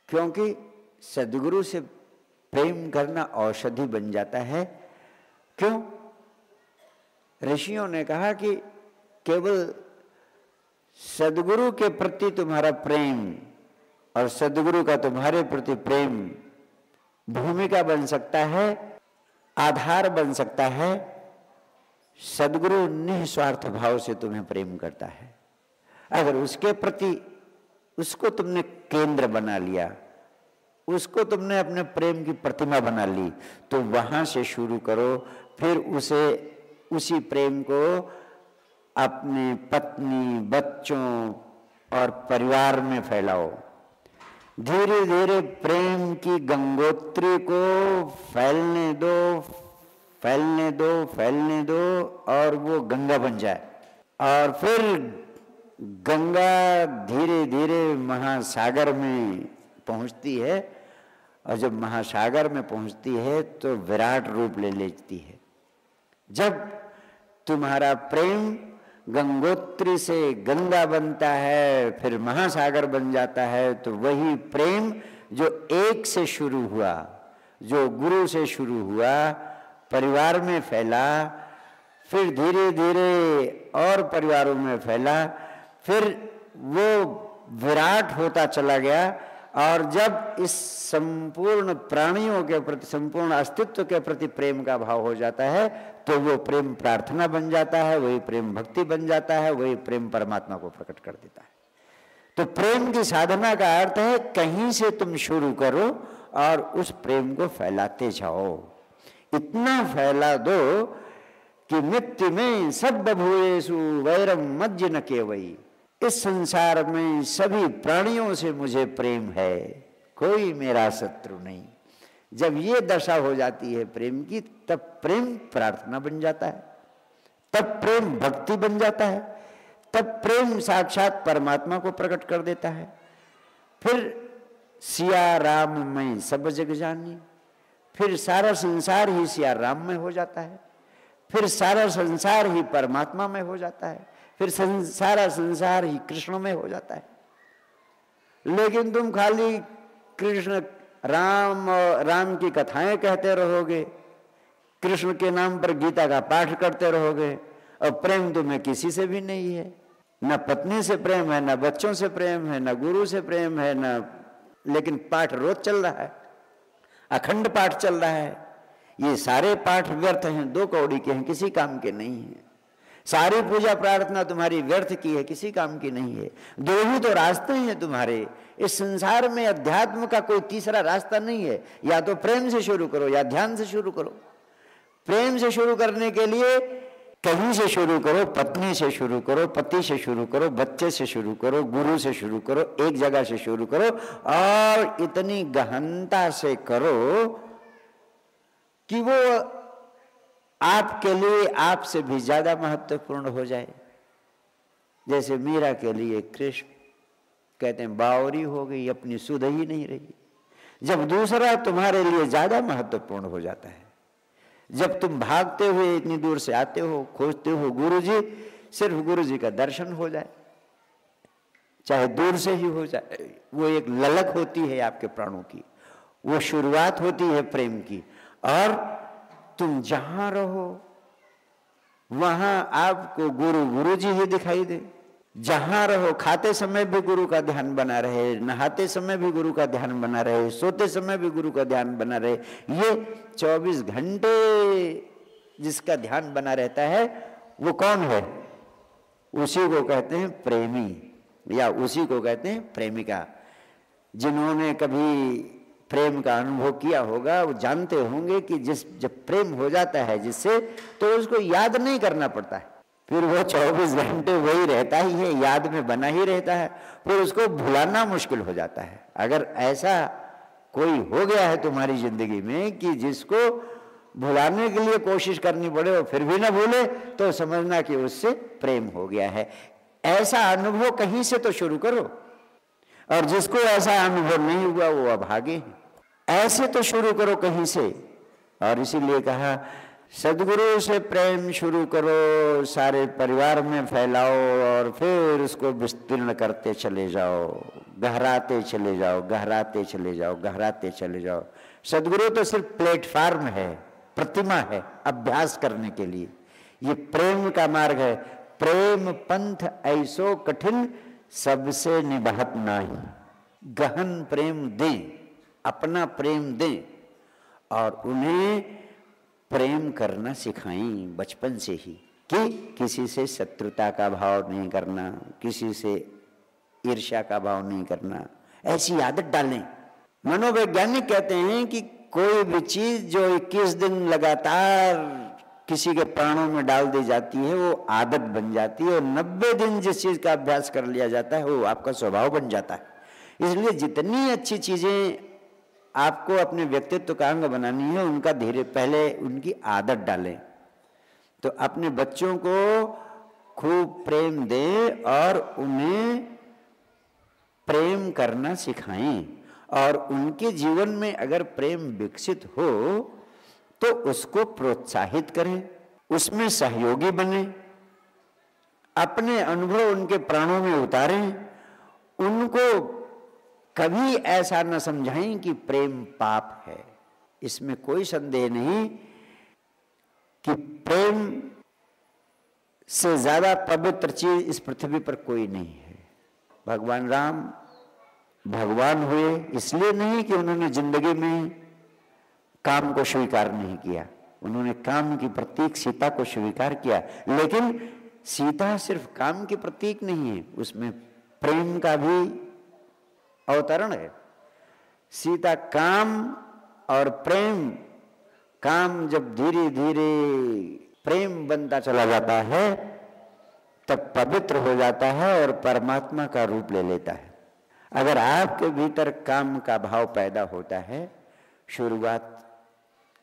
क्योंकि सद्गुरु से प्रेम करना औषधि बन जाता है। क्यों? ऋषियों ने कहा कि केवल सद्गुरु के प्रति तुम्हारा प्रेम और सद्गुरु का तुम्हारे प्रति प्रेम भूमिका बन सकता है, आधार बन सकता है। सद्गुरु निस्वार्थ भाव से तुम्हें प्रेम करता है। अगर उसके प्रति उसको तुमने केंद्र बना लिया, उसको तुमने अपने प्रेम की प्रतिमा बना ली, तो वहां से शुरू करो। फिर उसी प्रेम को अपनी पत्नी, बच्चों और परिवार में फैलाओ। धीरे धीरे प्रेम की गंगोत्री को फैलने दो, फैलने दो, फैलने दो, और वो गंगा बन जाए। और फिर गंगा धीरे धीरे महासागर में पहुंचती है, और जब महासागर में पहुंचती है तो विराट रूप ले लेती है। जब तुम्हारा प्रेम गंगोत्री से गंगा बनता है, फिर महासागर बन जाता है, तो वही प्रेम जो एक से शुरू हुआ, जो गुरु से शुरू हुआ, परिवार में फैला, फिर धीरे धीरे और परिवारों में फैला, फिर वो विराट होता चला गया। और जब इस संपूर्ण प्राणियों के प्रति, संपूर्ण अस्तित्व के प्रति प्रेम का भाव हो जाता है, तो वो प्रेम प्रार्थना बन जाता है, वही प्रेम भक्ति बन जाता है, वही प्रेम परमात्मा को प्रकट कर देता है। तो प्रेम की साधना का अर्थ है कहीं से तुम शुरू करो और उस प्रेम को फैलाते जाओ। इतना फैला दो कि मित्ति में सब बभूयेषु वैरम मज्ज न केवई। इस संसार में सभी प्राणियों से मुझे प्रेम है, कोई मेरा शत्रु नहीं। जब ये दशा हो जाती है प्रेम की, तब प्रेम प्रार्थना बन जाता है, तब प्रेम भक्ति बन जाता है, तब प्रेम साक्षात परमात्मा को प्रकट कर देता है। फिर सिया राम में सब जग जानी, फिर सारा संसार ही सिया राम में हो जाता है, फिर सारा संसार ही परमात्मा में हो जाता है, फिर सारा संसार ही कृष्ण में हो जाता है। लेकिन तुम खाली कृष्ण राम और राम की कथाएं कहते रहोगे, कृष्ण के नाम पर गीता का पाठ करते रहोगे, और प्रेम तुम्हें किसी से भी नहीं है। न पत्नी से प्रेम है, न बच्चों से प्रेम है, न गुरु से प्रेम है, न, लेकिन पाठ रोज चल रहा है, अखंड पाठ चल रहा है। ये सारे पाठ व्यर्थ हैं, दो कौड़ी के हैं, किसी काम के नहीं है। सारी पूजा प्रार्थना तुम्हारी व्यर्थ की है, किसी काम की नहीं है। दो ही तो रास्ते हैं तुम्हारे इस संसार में, अध्यात्म का कोई तीसरा रास्ता नहीं है। या तो प्रेम से शुरू करो या ध्यान से शुरू करो। प्रेम से शुरू करने के लिए कहीं से शुरू करो, पत्नी से शुरू करो, पति से शुरू करो, बच्चे से शुरू करो, गुरु से शुरू करो, एक जगह से शुरू करो, और इतनी गहनता से करो कि वो आपके लिए आपसे भी ज्यादा महत्वपूर्ण हो जाए। जैसे मीरा के लिए कृष्ण, कहते हैं बावरी हो गई, अपनी सुध ही नहीं रही। जब दूसरा तुम्हारे लिए ज्यादा महत्वपूर्ण हो जाता है, जब तुम भागते हुए इतनी दूर से आते हो, खोजते हो गुरुजी, सिर्फ गुरुजी का दर्शन हो जाए, चाहे दूर से ही हो जाए, वो एक ललक होती है आपके प्राणों की, वो शुरुआत होती है प्रेम की। और तुम जहां रहो वहां आपको गुरु गुरुजी ही दिखाई दे। जहां रहो, खाते समय भी गुरु का ध्यान बना रहे, नहाते समय भी गुरु का ध्यान बना रहे, सोते समय भी गुरु का ध्यान बना रहे। ये 24 घंटे जिसका ध्यान बना रहता है वो कौन है? उसी को कहते हैं प्रेमी, या उसी को कहते हैं प्रेमिका। जिन्होंने कभी प्रेम का अनुभव किया होगा वो जानते होंगे कि जब प्रेम हो जाता है जिससे, तो उसको याद नहीं करना पड़ता है, फिर वो 24 घंटे वही रहता ही है, याद में बना ही रहता है, फिर उसको भुलाना मुश्किल हो जाता है। अगर ऐसा कोई हो गया है तुम्हारी जिंदगी में कि जिसको भुलाने के लिए कोशिश करनी पड़े और फिर भी ना भूले, तो समझना कि उससे प्रेम हो गया है। ऐसा अनुभव कहीं से तो शुरू करो, और जिसको ऐसा अनुभव नहीं हुआ वो अभागे हैं। ऐसे तो शुरू करो कहीं से। और इसीलिए कहा सदगुरु से प्रेम शुरू करो, सारे परिवार में फैलाओ और फिर उसको विस्तीर्ण करते चले जाओ, गहराते चले जाओ, गहराते चले जाओ, गहराते चले जाओ। सदगुरु तो सिर्फ प्लेटफार्म है, प्रतिमा है अभ्यास करने के लिए। ये प्रेम का मार्ग है। प्रेम पंथ ऐसो कठिन सबसे निभात नाही। गहन प्रेम दें, अपना प्रेम दें और उन्हें प्रेम करना सिखाएं बचपन से ही, कि किसी से शत्रुता का भाव नहीं करना, किसी से ईर्ष्या का भाव नहीं करना, ऐसी आदत डालें। मनोवैज्ञानिक कहते हैं कि कोई भी चीज जो 21 दिन लगातार किसी के प्राणों में डाल दी जाती है वो आदत बन जाती है, और 90 दिन जिस चीज का अभ्यास कर लिया जाता है वो आपका स्वभाव बन जाता है। इसलिए जितनी अच्छी चीजें आपको अपने व्यक्तित्व का अंग बनानी है, उनका धीरे पहले उनकी आदत डालें। तो अपने बच्चों को खूब प्रेम दें और उन्हें प्रेम करना सिखाएं, और उनके जीवन में अगर प्रेम विकसित हो तो उसको प्रोत्साहित करें, उसमें सहयोगी बने, अपने अनुभव उनके प्राणों में उतारें। उनको कभी ऐसा न समझाएं कि प्रेम पाप है। इसमें कोई संदेह नहीं कि प्रेम से ज्यादा पवित्र चीज इस पृथ्वी पर कोई नहीं है। भगवान राम भगवान हुए इसलिए नहीं कि उन्होंने जिंदगी में काम को स्वीकार नहीं किया, उन्होंने काम की प्रतीक सीता को स्वीकार किया। लेकिन सीता सिर्फ काम की प्रतीक नहीं है, उसमें प्रेम का भी अवतरण है। सीता काम और प्रेम, काम जब धीरे धीरे प्रेम बनता चला जाता है तब पवित्र हो जाता है और परमात्मा का रूप ले लेता है। अगर आपके भीतर काम का भाव पैदा होता है, शुरुआत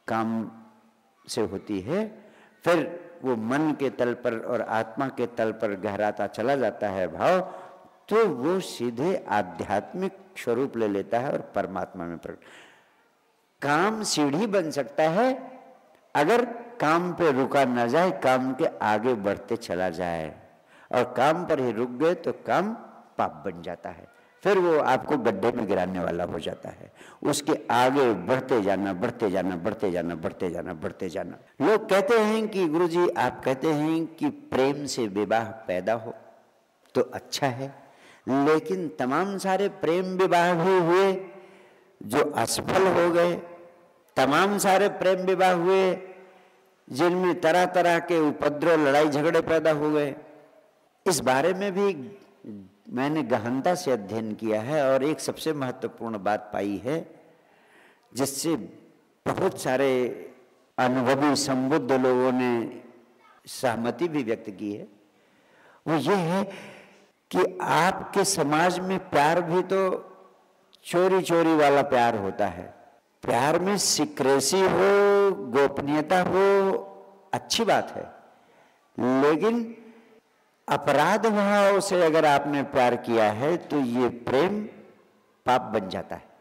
काम से होती है, फिर वो मन के तल पर और आत्मा के तल पर गहराता चला जाता है भाव, तो वो सीधे आध्यात्मिक स्वरूप ले लेता है और परमात्मा में प्रकट। काम सीढ़ी बन सकता है अगर काम पे रुका न जाए, काम के आगे बढ़ते चला जाए, और काम पर ही रुक गए तो काम पाप बन जाता है, फिर वो आपको गड्ढे में गिराने वाला हो जाता है। उसके आगे बढ़ते जाना, बढ़ते जाना, बढ़ते जाना, बढ़ते जाना, बढ़ते जाना। लोग कहते हैं कि गुरुजी आप कहते हैं कि प्रेम से विवाह पैदा हो तो अच्छा है, लेकिन तमाम सारे प्रेम विवाह भी हुए जो असफल हो गए, तमाम सारे प्रेम विवाह हुए जिनमें तरह तरह के उपद्रव, लड़ाई झगड़े पैदा हो गए। इस बारे में भी मैंने गहनता से अध्ययन किया है और एक सबसे महत्वपूर्ण बात पाई है जिससे बहुत सारे अनुभवी संबुद्ध लोगों ने सहमति भी व्यक्त की है। वो ये है कि आपके समाज में प्यार भी तो चोरी चोरी वाला प्यार होता है। प्यार में सीक्रेसी हो, गोपनीयता हो, अच्छी बात है, लेकिन अपराध भाव से अगर आपने प्यार किया है तो ये प्रेम पाप बन जाता है।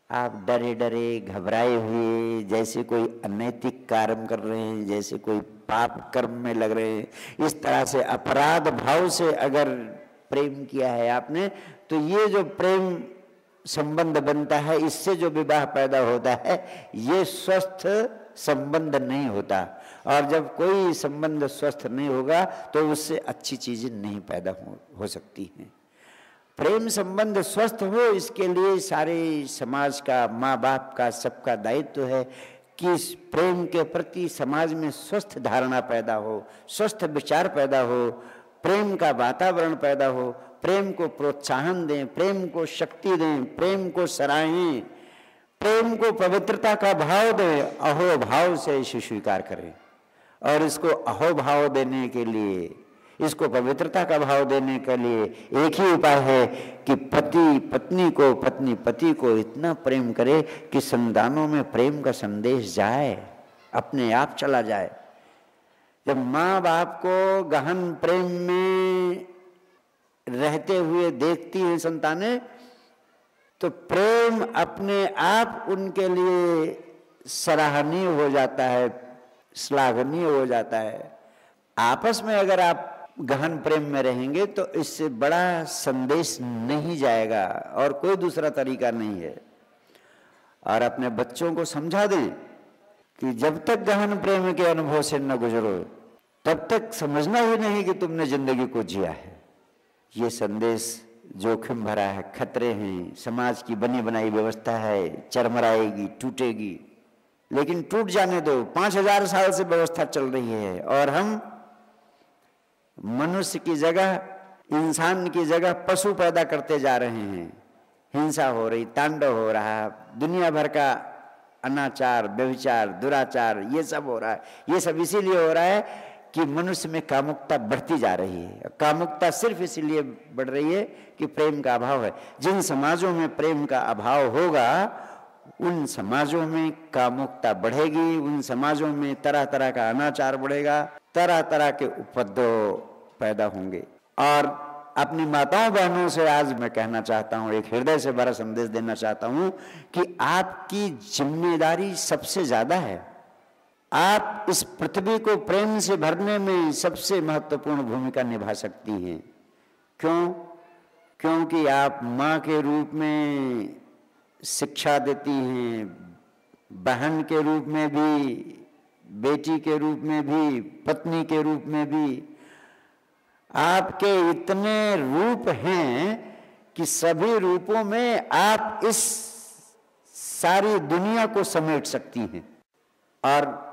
आप डरे डरे, घबराए हुए, जैसे कोई अनैतिक कर्म कर रहे हैं, जैसे कोई पाप कर्म में लग रहे हैं, इस तरह से अपराध भाव से अगर प्रेम किया है आपने, तो ये जो प्रेम संबंध बनता है, इससे जो विवाह पैदा होता है, ये स्वस्थ संबंध नहीं होता। और जब कोई संबंध स्वस्थ नहीं होगा तो उससे अच्छी चीजें नहीं पैदा हो सकती हैं। प्रेम संबंध स्वस्थ हो, इसके लिए सारे समाज का, माँ बाप का, सबका दायित्व है कि इस प्रेम के प्रति समाज में स्वस्थ धारणा पैदा हो, स्वस्थ विचार पैदा हो, प्रेम का वातावरण पैदा हो, प्रेम को प्रोत्साहन दें, प्रेम को शक्ति दें, प्रेम को सराहें, प्रेम को पवित्रता का भाव दें, अहो भाव से इसे स्वीकार करें। और इसको अहो भाव देने के लिए, इसको पवित्रता का भाव देने के लिए एक ही उपाय है कि पति पत्नी को, पत्नी पति को इतना प्रेम करे कि संतानों में प्रेम का संदेश जाए, अपने आप चला जाए। जब माँ बाप को गहन प्रेम में रहते हुए देखती हैं संतानें, तो प्रेम अपने आप उनके लिए सराहनीय हो जाता है, श्लाघनीय हो जाता है। आपस में अगर आप गहन प्रेम में रहेंगे तो इससे बड़ा संदेश नहीं जाएगा और कोई दूसरा तरीका नहीं है। और अपने बच्चों को समझा दें कि जब तक गहन प्रेम के अनुभव से न गुजरो तब तक समझना ही नहीं कि तुमने जिंदगी को जिया है। ये संदेश जोखिम भरा है, खतरे हैं, समाज की बनी बनाई व्यवस्था है, चरमराएगी, टूटेगी, लेकिन टूट जाने दो। 5000 साल से व्यवस्था चल रही है और हम मनुष्य की जगह, इंसान की जगह पशु पैदा करते जा रहे हैं। हिंसा हो रही, तांडव हो रहा, दुनिया भर का अनाचार, व्यभिचार, दुराचार, ये सब हो रहा है। ये सब इसीलिए हो रहा है कि मनुष्य में कामुकता बढ़ती जा रही है। कामुकता सिर्फ इसीलिए बढ़ रही है कि प्रेम का अभाव है। जिन समाजों में प्रेम का अभाव होगा उन समाजों में कामुकता बढ़ेगी, उन समाजों में तरह तरह का अनाचार बढ़ेगा, तरह तरह के उपद्रव पैदा होंगे। और अपनी माताओं बहनों से आज मैं कहना चाहता हूं, एक हृदय से भरा संदेश देना चाहता हूं कि आपकी जिम्मेदारी सबसे ज्यादा है। आप इस पृथ्वी को प्रेम से भरने में सबसे महत्वपूर्ण भूमिका निभा सकती हैं। क्यों? क्योंकि आप माँ के रूप में शिक्षा देती हैं, बहन के रूप में भी, बेटी के रूप में भी, पत्नी के रूप में भी। आपके इतने रूप हैं कि सभी रूपों में आप इस सारी दुनिया को समेट सकती हैं। और